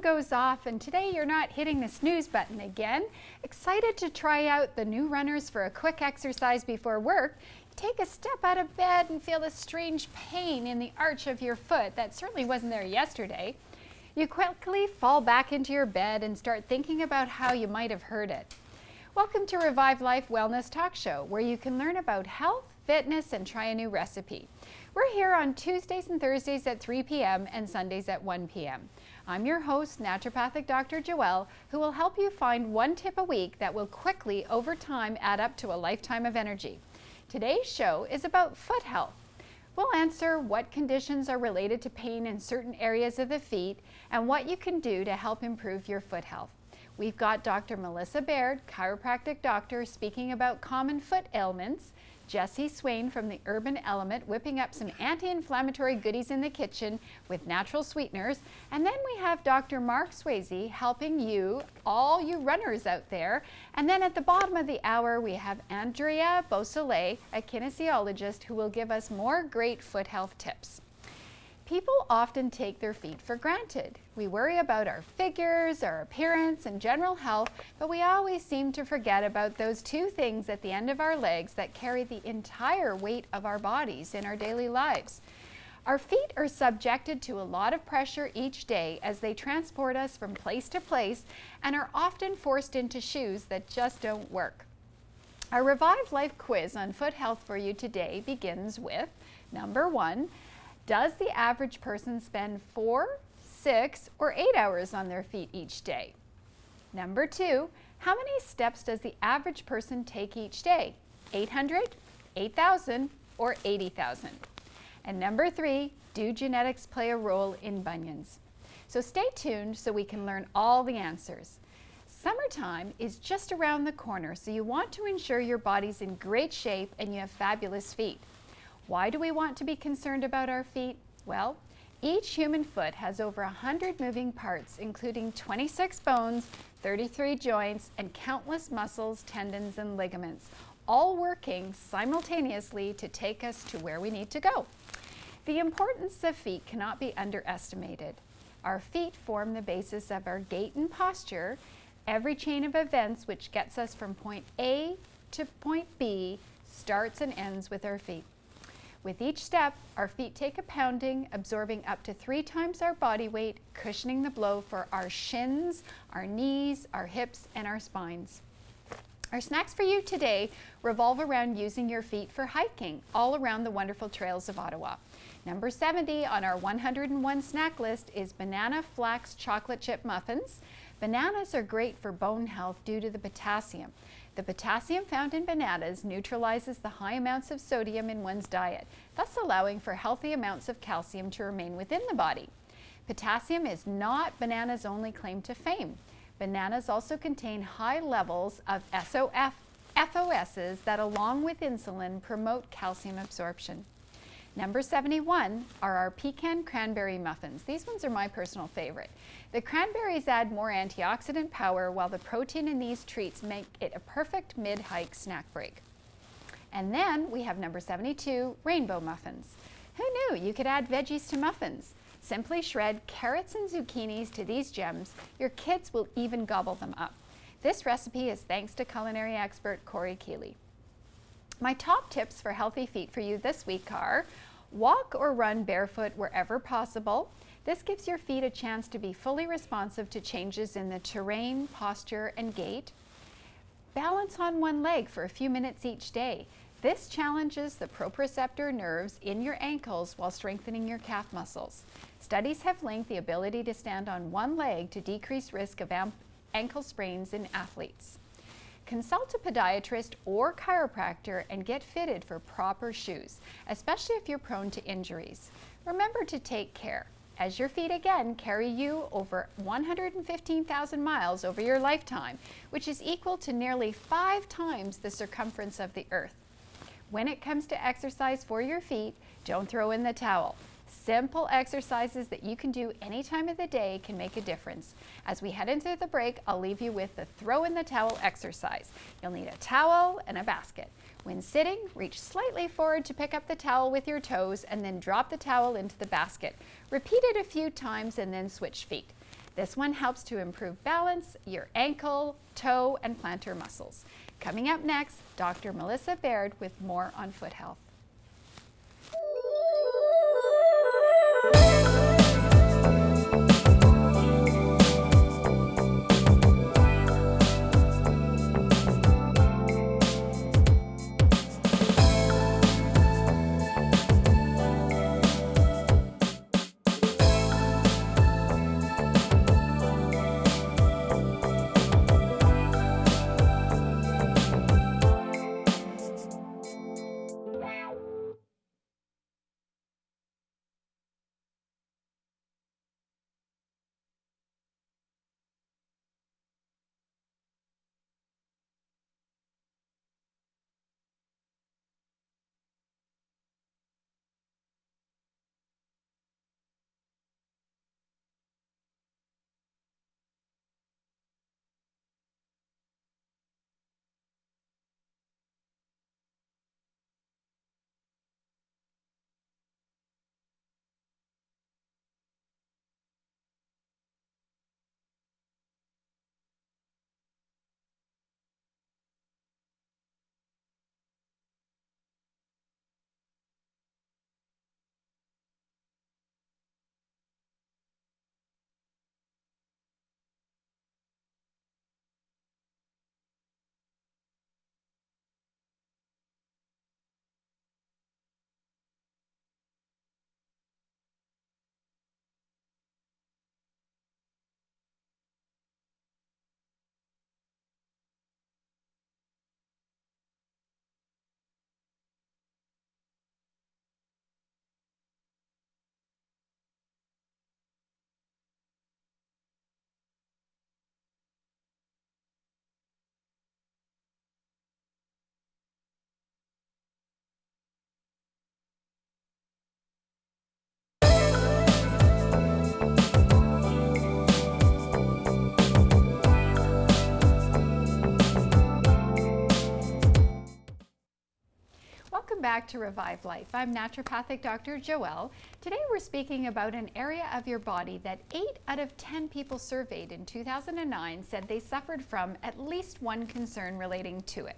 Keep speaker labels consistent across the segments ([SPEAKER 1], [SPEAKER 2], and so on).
[SPEAKER 1] goes off and today you're not hitting the snooze button again. Excited to try out the new runners for a quick exercise before work. You take a step out of bed and feel this strange pain in the arch of your foot that certainly wasn't there yesterday. You quickly fall back into your bed and start thinking about how you might have hurt it. Welcome to Revivelife Wellness Talk Show, where you can learn about health, fitness, and try a new recipe. We're here on Tuesdays and Thursdays at 3 p.m. and Sundays at 1 p.m. I'm your host, Naturopathic Dr. Joelle, who will help you find one tip a week that will quickly, over time, add up to a lifetime of energy. Today's show is about foot health. We'll answer what conditions are related to pain in certain areas of the feet and what you can do to help improve your foot health. We've got Dr. Melissa Baird, chiropractic doctor, speaking about common foot ailments. Jesse Swain from the Urban Element whipping up some anti-inflammatory goodies in the kitchen with natural sweeteners. And then we have Dr. Mark Swayze helping you, all you runners out there. And then at the bottom of the hour, we have Andrea Beausoleil, a kinesiologist, who will give us more great foot health tips. People often take their feet for granted. We worry about our figures, our appearance, and general health, but we always seem to forget about those two things at the end of our legs that carry the entire weight of our bodies in our daily lives. Our feet are subjected to a lot of pressure each day as they transport us from place to place and are often forced into shoes that just don't work. Our Revive Life quiz on foot health for you today begins with number 1. Does the average person spend 4, 6, or 8 hours on their feet each day? Number 2, how many steps does the average person take each day? 800, 8,000, or 80,000? And number 3, do genetics play a role in bunions? So stay tuned so we can learn all the answers. Summertime is just around the corner, so you want to ensure your body's in great shape and you have fabulous feet. Why do we want to be concerned about our feet? Well, each human foot has over 100 moving parts, including 26 bones, 33 joints, and countless muscles, tendons, and ligaments, all working simultaneously to take us to where we need to go. The importance of feet cannot be underestimated. Our feet form the basis of our gait and posture. Every chain of events which gets us from point A to point B starts and ends with our feet. With each step, our feet take a pounding, absorbing up to 3 times our body weight, cushioning the blow for our shins, our knees, our hips, and our spines. Our snacks for you today revolve around using your feet for hiking all around the wonderful trails of Ottawa. Number 70 on our 101 snack list is banana flax chocolate chip muffins. Bananas are great for bone health due to the potassium. The potassium found in bananas neutralizes the high amounts of sodium in one's diet, thus allowing for healthy amounts of calcium to remain within the body. Potassium is not bananas' only claim to fame. Bananas also contain high levels of FOSs that, along with insulin, promote calcium absorption. Number 71 are our pecan cranberry muffins. These ones are my personal favorite. The cranberries add more antioxidant power, while the protein in these treats make it a perfect mid-hike snack break. And then we have number 72, rainbow muffins. Who knew you could add veggies to muffins? Simply shred carrots and zucchinis to these gems. Your kids will even gobble them up. This recipe is thanks to culinary expert Corey Keeley. My top tips for healthy feet for you this week are: walk or run barefoot wherever possible. This gives your feet a chance to be fully responsive to changes in the terrain, posture, and gait. Balance on one leg for a few minutes each day. This challenges the proprioceptor nerves in your ankles while strengthening your calf muscles. Studies have linked the ability to stand on one leg to decrease risk of ankle sprains in athletes. Consult a podiatrist or chiropractor and get fitted for proper shoes, especially if you're prone to injuries. Remember to take care, as your feet again carry you over 115,000 miles over your lifetime, which is equal to nearly 5 times the circumference of the earth. When it comes to exercise for your feet, don't throw in the towel. Simple exercises that you can do any time of the day can make a difference. As we head into the break, I'll leave you with the throw in the towel exercise. You'll need a towel and a basket. When sitting, reach slightly forward to pick up the towel with your toes and then drop the towel into the basket. Repeat it a few times and then switch feet. This one helps to improve balance, your ankle, toe, and plantar muscles. Coming up next, Dr. Melissa Baird with more on foot health. Welcome back to Revive Life. I'm naturopathic Dr. Joelle. Today we're speaking about an area of your body that 8 out of 10 people surveyed in 2009 said they suffered from at least one concern relating to it.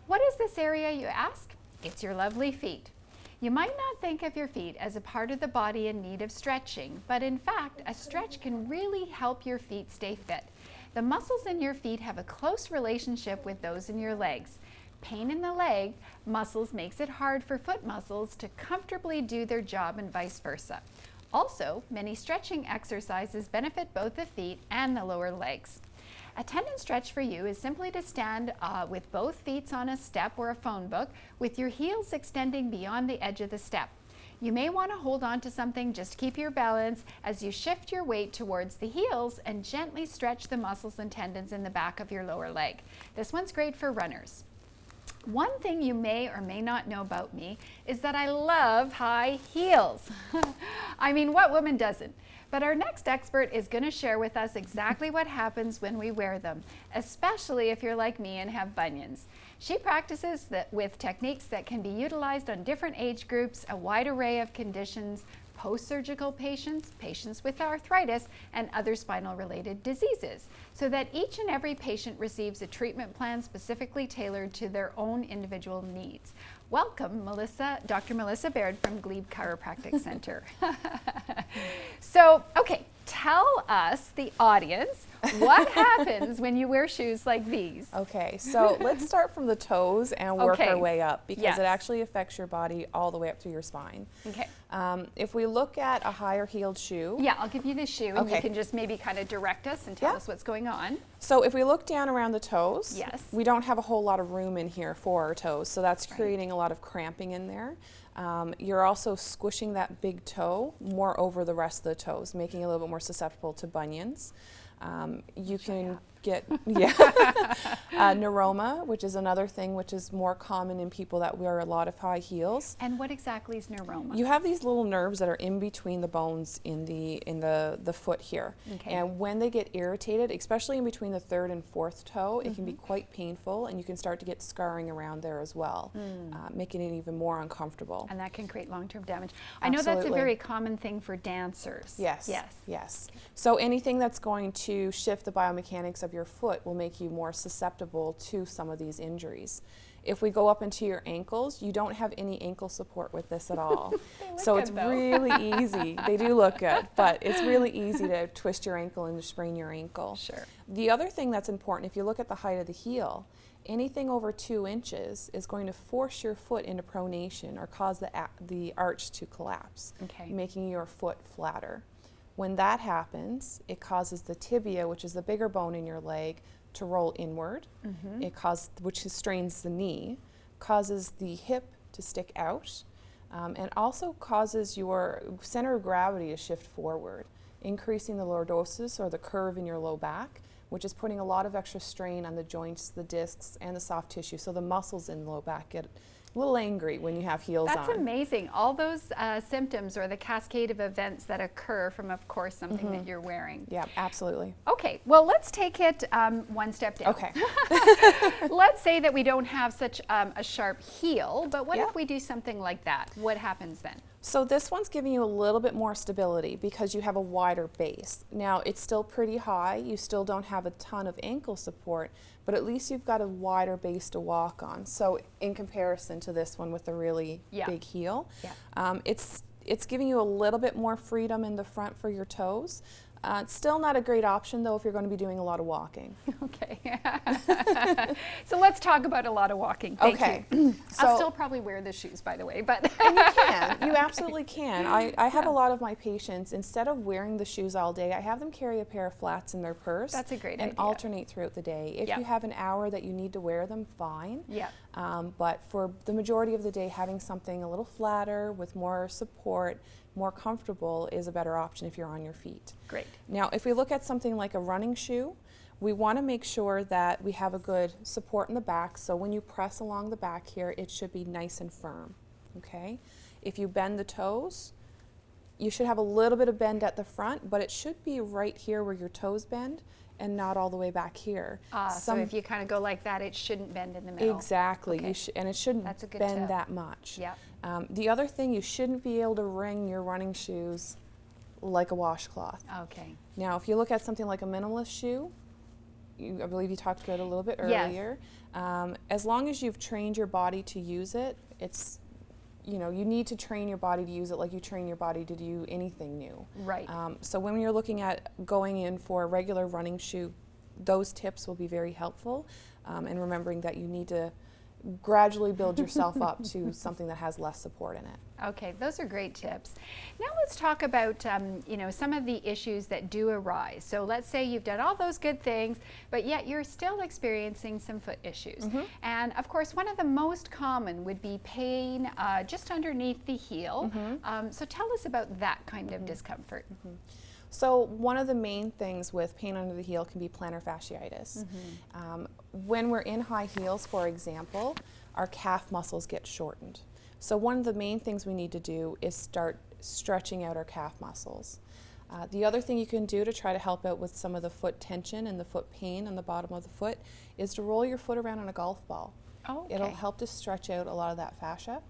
[SPEAKER 1] What is this area, you ask? It's your lovely feet. You might not think of your feet as a part of the body in need of stretching, but in fact, a stretch can really help your feet stay fit. The muscles in your feet have a close relationship with those in your legs. Pain in the leg muscles makes it hard for foot muscles to comfortably do their job and vice versa. Also, many stretching exercises benefit both the feet and the lower legs. A tendon stretch for you is simply to stand with both feet on a step or a phone book with your heels extending beyond the edge of the step. You may want to hold on to something just to keep your balance as you shift your weight towards the heels and gently stretch the muscles and tendons in the back of your lower leg. This one's great for runners. One thing you may or may not know about me is that I love high heels. I mean, what woman doesn't? But our next expert is going to share with us exactly what happens when we wear them, especially if you're like me and have bunions. She practices with techniques that can be utilized on different age groups, a wide array of conditions, post-surgical patients, patients with arthritis, and other spinal-related diseases, so that each and every patient receives a treatment plan specifically tailored to their own individual needs. Welcome, Dr. Melissa Baird from Glebe Chiropractic Center. So, okay, tell us, the audience, what happens when you wear shoes like these?
[SPEAKER 2] Okay, so let's start from the toes and work our way up, because it actually affects your body all the way up through your spine.
[SPEAKER 1] Okay.
[SPEAKER 2] If we look at a higher heeled shoe.
[SPEAKER 1] Yeah, I'll give you the shoe and you can just maybe kind of direct us and tell us what's going on.
[SPEAKER 2] So if we look down around the toes,
[SPEAKER 1] yes,
[SPEAKER 2] we don't have a whole lot of room in here for our toes, so that's creating a lot of cramping in there. You're also squishing that big toe more over the rest of the toes, making it a little bit more susceptible to bunions. You can get neuroma, which is another thing which is more common in people that wear a lot of high heels.
[SPEAKER 1] And what exactly is neuroma?
[SPEAKER 2] You have these little nerves that are in between the bones in the foot here.
[SPEAKER 1] Okay.
[SPEAKER 2] And when they get irritated, especially in between the third and fourth toe, it can be quite painful, and you can start to get scarring around there as well, making it even more uncomfortable.
[SPEAKER 1] And that can create long-term damage.
[SPEAKER 2] Absolutely.
[SPEAKER 1] I know that's a very common thing for dancers.
[SPEAKER 2] Yes. Yes. So anything that's going to shift the biomechanics of your foot will make you more susceptible to some of these injuries. If we go up into your ankles, you don't have any ankle support with this at all. So it's really easy. They do look good, but it's really easy to twist your ankle and to sprain your ankle.
[SPEAKER 1] Sure.
[SPEAKER 2] The other thing that's important, if you look at the height of the heel, anything over 2 inches is going to force your foot into pronation or cause the arch to collapse, making your foot flatter. When that happens, it causes the tibia, which is the bigger bone in your leg, to roll inward. Which strains the knee, causes the hip to stick out, and also causes your center of gravity to shift forward, increasing the lordosis, or the curve in your low back, which is putting a lot of extra strain on the joints, the discs, and the soft tissue. So the muscles in the low back get a little angry when you have heels on.
[SPEAKER 1] That's amazing. All those symptoms or the cascade of events that occur from, of course, something that you're wearing.
[SPEAKER 2] Yeah, absolutely.
[SPEAKER 1] Okay, well, let's take it one step down.
[SPEAKER 2] Okay.
[SPEAKER 1] Let's say that we don't have such a sharp heel, but what if we do something like that? What happens then?
[SPEAKER 2] So this one's giving you a little bit more stability because you have a wider base. Now, it's still pretty high. You still don't have a ton of ankle support, but at least you've got a wider base to walk on. So in comparison to this one with a really big heel, it's giving you a little bit more freedom in the front for your toes. It's still not a great option, though, if you're going to be doing a lot of walking.
[SPEAKER 1] Okay. So let's talk about a lot of walking. Thank you.
[SPEAKER 2] So,
[SPEAKER 1] I'll still probably wear the shoes, by the way. But
[SPEAKER 2] and you can. You absolutely can. I have a lot of my patients, instead of wearing the shoes all day, I have them carry a pair of flats in their purse.
[SPEAKER 1] That's a great idea.
[SPEAKER 2] And alternate throughout the day. If you have an hour that you need to wear them, fine. But for the majority of the day, having something a little flatter with more support, more comfortable, is a better option if you're on your feet.
[SPEAKER 1] Great.
[SPEAKER 2] Now, if we look at something like a running shoe, we want to make sure that we have a good support in the back. So when you press along the back here, it should be nice and firm. Okay? If you bend the toes, you should have a little bit of bend at the front, but it should be right here where your toes bend and not all the way back here.
[SPEAKER 1] So if you kind of go like that, it shouldn't bend in the middle.
[SPEAKER 2] Exactly.
[SPEAKER 1] Okay.
[SPEAKER 2] And it shouldn't bend that much. The other thing, you shouldn't be able to wring your running shoes like a washcloth.
[SPEAKER 1] Okay.
[SPEAKER 2] Now, if you look at something like a minimalist shoe, I believe you talked about it a little bit earlier. As long as you've trained your body to use it, you need to train your body to use it like you train your body to do anything new.
[SPEAKER 1] Right.
[SPEAKER 2] So when you're looking at going in for a regular running shoe, those tips will be very helpful, and remembering that you need to gradually build yourself up to something that has less support in it.
[SPEAKER 1] Okay, those are great tips. Now let's talk about some of the issues that do arise. So let's say you've done all those good things, but yet you're still experiencing some foot issues. And of course, one of the most common would be pain just underneath the heel. So tell us about that kind of discomfort.
[SPEAKER 2] So one of the main things with pain under the heel can be plantar fasciitis. When we're in high heels, for example, our calf muscles get shortened. So one of the main things we need to do is start stretching out our calf muscles. The other thing you can do to try to help out with some of the foot tension and the foot pain on the bottom of the foot is to roll your foot around on a golf ball. It'll help to stretch out a lot of that fascia.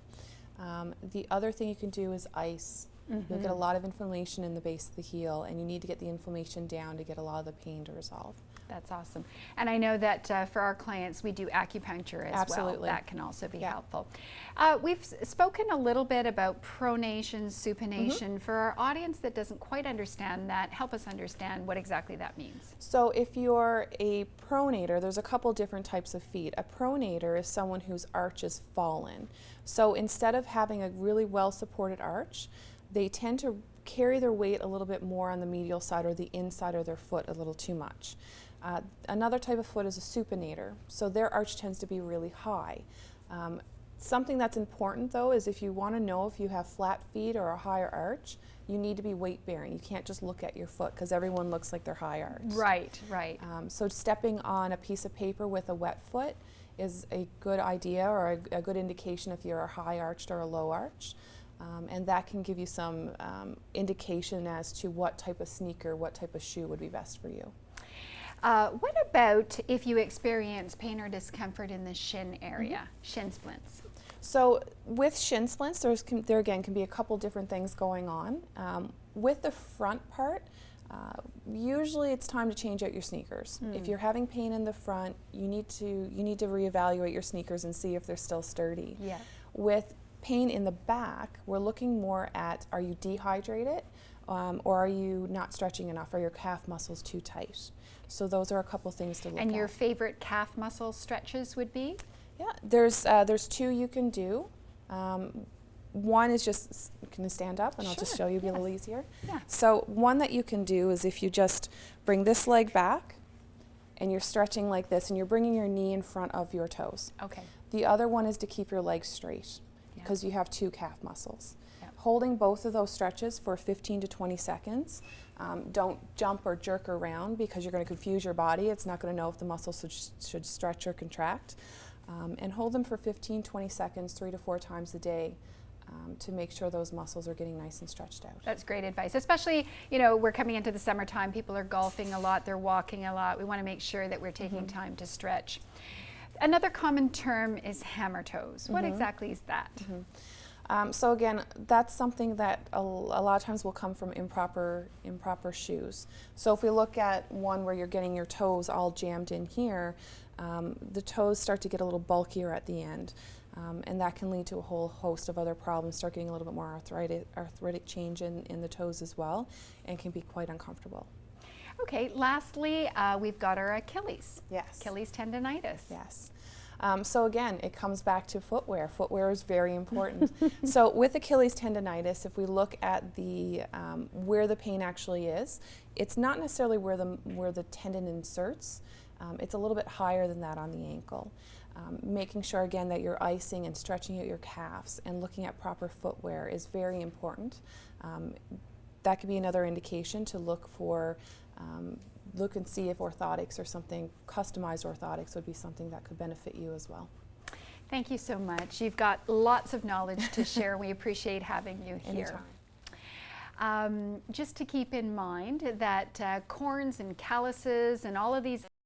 [SPEAKER 2] The other thing you can do is ice. You'll get a lot of inflammation in the base of the heel, and you need to get the inflammation down to get a lot of the pain to resolve.
[SPEAKER 1] That's awesome. And I know that for our clients, we do acupuncture as well. That can also be helpful. We've spoken a little bit about pronation, supination. For our audience that doesn't quite understand that, help us understand what exactly that means.
[SPEAKER 2] So if you're a pronator, there's a couple different types of feet. A pronator is someone whose arch is fallen. So instead of having a really well-supported arch, they tend to carry their weight a little bit more on the medial side or the inside of their foot a little too much. Another type of foot is a supinator. So their arch tends to be really high. Something that's important though is if you want to know if you have flat feet or a higher arch, you need to be weight bearing. You can't just look at your foot because everyone looks like they're high arched.
[SPEAKER 1] Right, right.
[SPEAKER 2] So stepping on a piece of paper with a wet foot is a good idea or a good indication if you're a high arched or a low arch. And that can give you some indication as to what type of sneaker, what type of shoe would be best for you.
[SPEAKER 1] What about if you experience pain or discomfort in the shin area, shin splints?
[SPEAKER 2] So with shin splints, there again can be a couple different things going on. With the front part, usually it's time to change out your sneakers. If you're having pain in the front, you need to reevaluate your sneakers and see if they're still sturdy.
[SPEAKER 1] Yeah.
[SPEAKER 2] With pain in the back, we're looking more at, are you dehydrated or are you not stretching enough? Are your calf muscles too tight? So those are a couple things to look at.
[SPEAKER 1] And your favorite calf muscle stretches would be?
[SPEAKER 2] Yeah, there's two you can do. One is just, can you stand up and I'll just show you, it'll be a little easier.
[SPEAKER 1] Yeah.
[SPEAKER 2] So one that you can do is if you just bring this leg back and you're stretching like this and you're bringing your knee in front of your toes.
[SPEAKER 1] Okay.
[SPEAKER 2] The other one is to keep your legs straight because you have two calf muscles. Holding both of those stretches for 15 to 20 seconds. Don't jump or jerk around because you're going to confuse your body. It's not going to know if the muscles should stretch or contract. And hold them for 15, 20 seconds, 3 to 4 times a day to make sure those muscles are getting nice and stretched out.
[SPEAKER 1] That's great advice, especially, you know, we're coming into the summertime, people are golfing a lot, they're walking a lot. We want to make sure that we're taking time to stretch. Another common term is hammer toes. What exactly is that?
[SPEAKER 2] So again, that's something that a lot of times will come from improper shoes. So if we look at one where you're getting your toes all jammed in here, the toes start to get a little bulkier at the end. And that can lead to a whole host of other problems, start getting a little bit more arthritic change in the toes as well, and can be quite uncomfortable.
[SPEAKER 1] Okay, lastly, we've got our Achilles.
[SPEAKER 2] Yes.
[SPEAKER 1] Achilles tendonitis.
[SPEAKER 2] Yes. So again, it comes back to footwear. Footwear is very important. So with Achilles tendonitis, if we look at the where the pain actually is, it's not necessarily where the tendon inserts. It's a little bit higher than that on the ankle. Making sure again that you're icing and stretching out your calves and looking at proper footwear is very important. That could be another indication to look and see if orthotics or something, customized orthotics would be something that could benefit you as well.
[SPEAKER 1] Thank you so much. You've got lots of knowledge to share. We appreciate having you here.
[SPEAKER 2] Anytime.
[SPEAKER 1] Just to keep in mind that corns and calluses and all of these